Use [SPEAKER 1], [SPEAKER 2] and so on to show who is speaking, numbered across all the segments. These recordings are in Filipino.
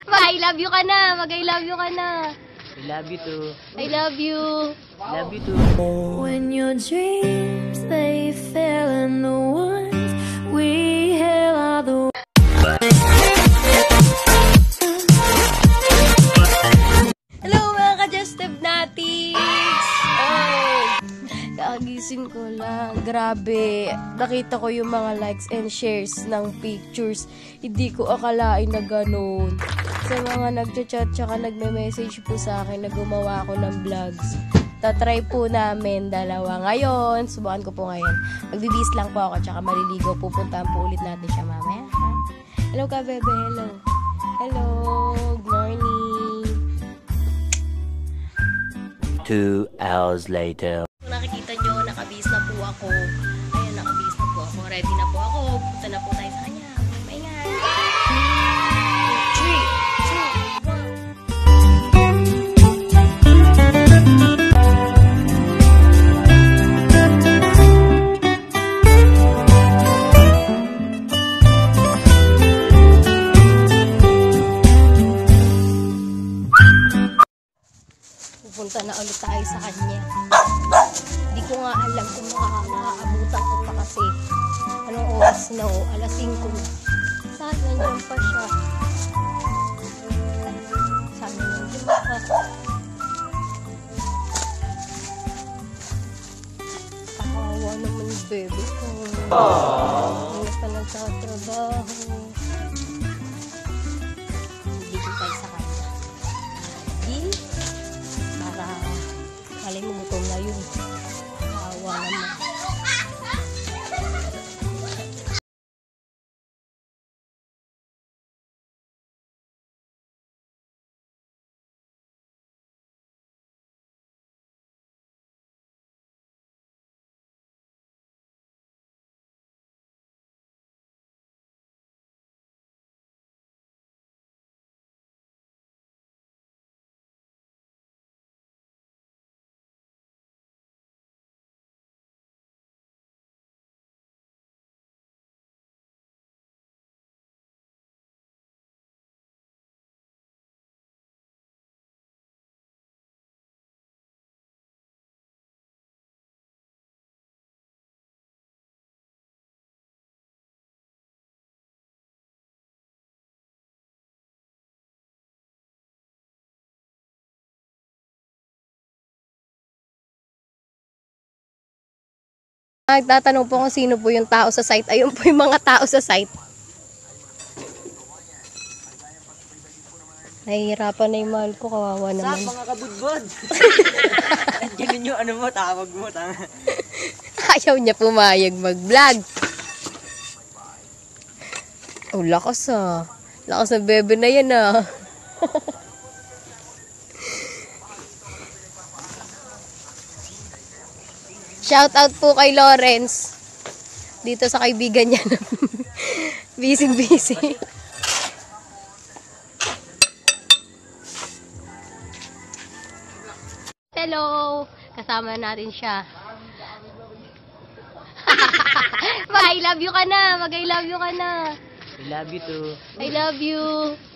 [SPEAKER 1] I love you ka na. Mag-I love you ka na.
[SPEAKER 2] I love you too.
[SPEAKER 1] I love you.
[SPEAKER 2] I love you too.
[SPEAKER 3] When your dreams, they fail and the ones we hail are the
[SPEAKER 1] Hello mga ka-Justib natives! Oh, kagising ko lang. Grabe. Nakita ko yung mga likes and shares ng pictures. Hindi ko akalain na ganun. Sa mga nagchat-chat tsaka nagme-message po sa akin na gumawa ako ng vlogs. Tatry po namin dalawa ngayon. Subukan ko po ngayon. Magbibis lang po ako tsaka maliligaw. Pupuntahan po ulit natin siya mamaya. Hello ka, bebe. Hello. Hello. Good morning.
[SPEAKER 2] 2 hours later.
[SPEAKER 1] Kung nakikita nyo, nakabihis na po ako. Ayun, nakabihis na po ako. Ready na po ako. Punta na po tayo sa kanya. Maingay. 3, 2, 1. Pupunta na ulit tayo sa kanya. Hindi ko nga alam kung makakaabutan ko pa kasi anong oras na o, alas 5 na. Saan nandiyan pa siya? Saan nandiyan pa? Kawawa naman yung bebe ko. Hindi pa nagtatrabaho. Dito tayo sa kanya. Di? Para malay mo gutom na yun. Kawawa naman. Nagtatanong po kung sino po yung tao sa site. Ayun po yung mga tao sa site. Nahihirapan na yung mahal ko. Kawawa naman.
[SPEAKER 2] Sa mga kabudbod. Ganun yung ano mo, tawag mo.
[SPEAKER 1] Ayaw niya pumayag mag-vlog. Oh, lakas ah. Lakas na bebe na yan ah. Shout out po kay Lawrence. Dito sa kaibigan niya. Busy. Hello. Kasama natin siya. Mag-I love you ka na. Mag-I love you ka na.
[SPEAKER 2] I love you too.
[SPEAKER 1] I love you.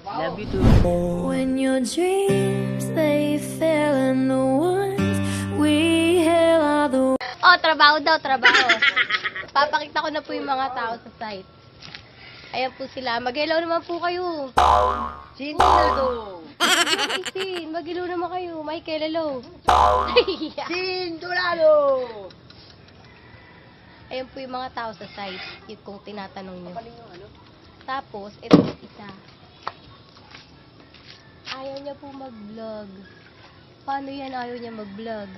[SPEAKER 2] I love you too.
[SPEAKER 3] when your dreams, they fail and the ones we hail are the
[SPEAKER 1] Oh, trabaho daw, trabaho. Papakita ko na po yung mga tao sa site. Ayan po sila. Mag-hello naman po kayo.
[SPEAKER 2] Sindulado.
[SPEAKER 1] Mag-hello naman kayo. Michael, hello.
[SPEAKER 2] Sindulado.
[SPEAKER 1] Ayan po yung mga tao sa site. Yung kung tinatanong nyo. Tapos, ito yung isa. Ayaw niya po mag-vlog. Paano yan ayaw niya mag-vlog?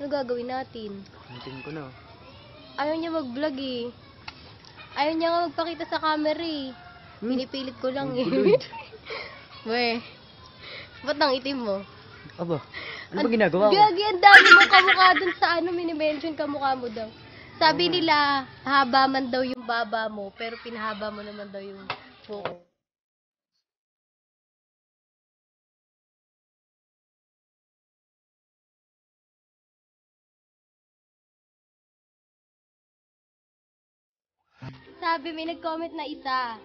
[SPEAKER 1] Ano gagawin natin?
[SPEAKER 2] Hintin ko na.
[SPEAKER 1] Ayaw niya mag-vlog eh. Ayaw niya nga magpakita sa camera eh. Pinipilit ko lang eh. Weh. Ba't ang itim mo?
[SPEAKER 2] Aba, ano ba ginagawa ko?
[SPEAKER 1] Gagi, ang dami mo kamukha dun sa ano, mini-mention kamukha mo daw. Sabi nila, haba man daw yung baba mo, pero pinahaba mo naman daw yung buhok. Sabi, may nag-comment na isa.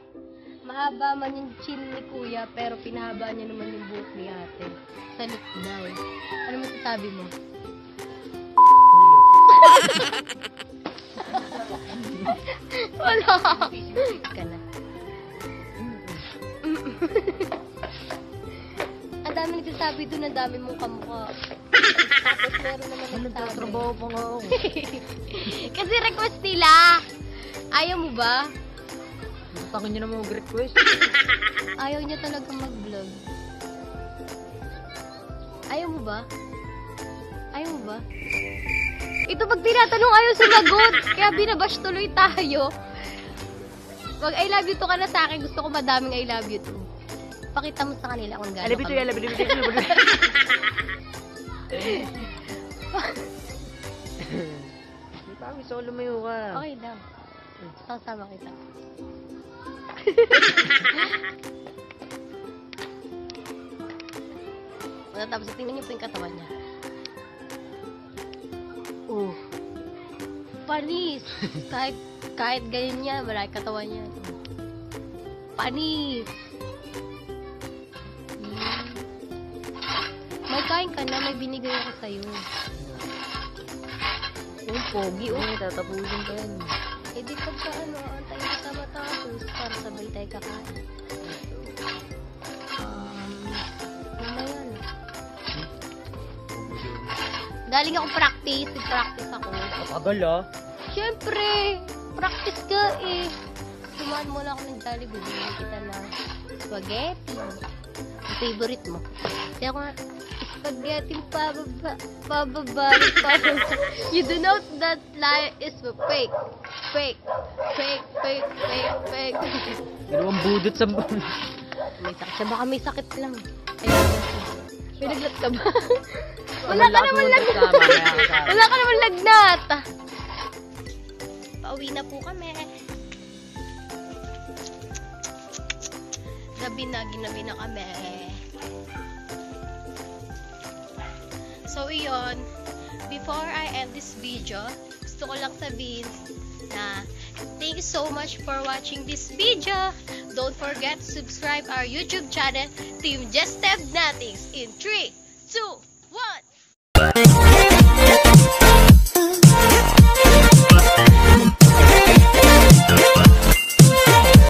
[SPEAKER 1] Mahaba man yung chin ni kuya, pero pinahaba niya naman yung buhok ni ate. Salute daw. Ano masasabi mo? Wala. Ka na. Ang dami nagsasabi doon, ang dami mong kamukha. Tapos meron naman nagsasabi.
[SPEAKER 2] Trabaho pa nga ako.
[SPEAKER 1] Kasi request nila. Ayaw mo ba?
[SPEAKER 2] Takin nyo na mag-request.
[SPEAKER 1] Ayaw niya talaga mag-vlog. Ayaw mo ba? Ayaw mo ba? Ito pag tinatanong ayaw sumagot. Kaya binabash tuloy tayo. Pag I love you to ka na sa akin, gusto ko madaming I love you to. Pakita mo sa kanila kung gano'n
[SPEAKER 2] Alabito, alabito. Di pa kami solo mayo ka.
[SPEAKER 1] Okay lang. Sasama kita. Tapos tingnan niyo po yung katawan niya. Oh. Panis. kahit ganyan niya, malaki katawan niya. Panis. May kain ka na, may binigay ako sa'yo.
[SPEAKER 2] Uy, pogi, tatapusin ka yan.
[SPEAKER 1] Eh di pagka antayin ka sa matapos para sabay tayo kakain. Mamaya na. Galing akong practice, nag-practice ako.
[SPEAKER 2] Kapagal ah.
[SPEAKER 1] Siyempre, practice ka eh. Sumaan mo lang ako ng Jollibee, bigyan kita ng spaghetti. Ang favorite mo. Kaya ako nga, spaghetti pababa. You do know that lie is fake. Fake.
[SPEAKER 2] Dalawang budot sa...
[SPEAKER 1] May sakit siya. Baka may sakit lang. Ayun. May naglat ka ba? Wala ka naman lagnat. Wala ka naman lagnat. Pauwi na po kami. Ginabi na kami. So, iyon. Before I end this video, gusto ko lang sabihin na thank you so much for watching this video. Don't forget to subscribe our YouTube channel, Team Just Step Nothings, in 3, 2, 1.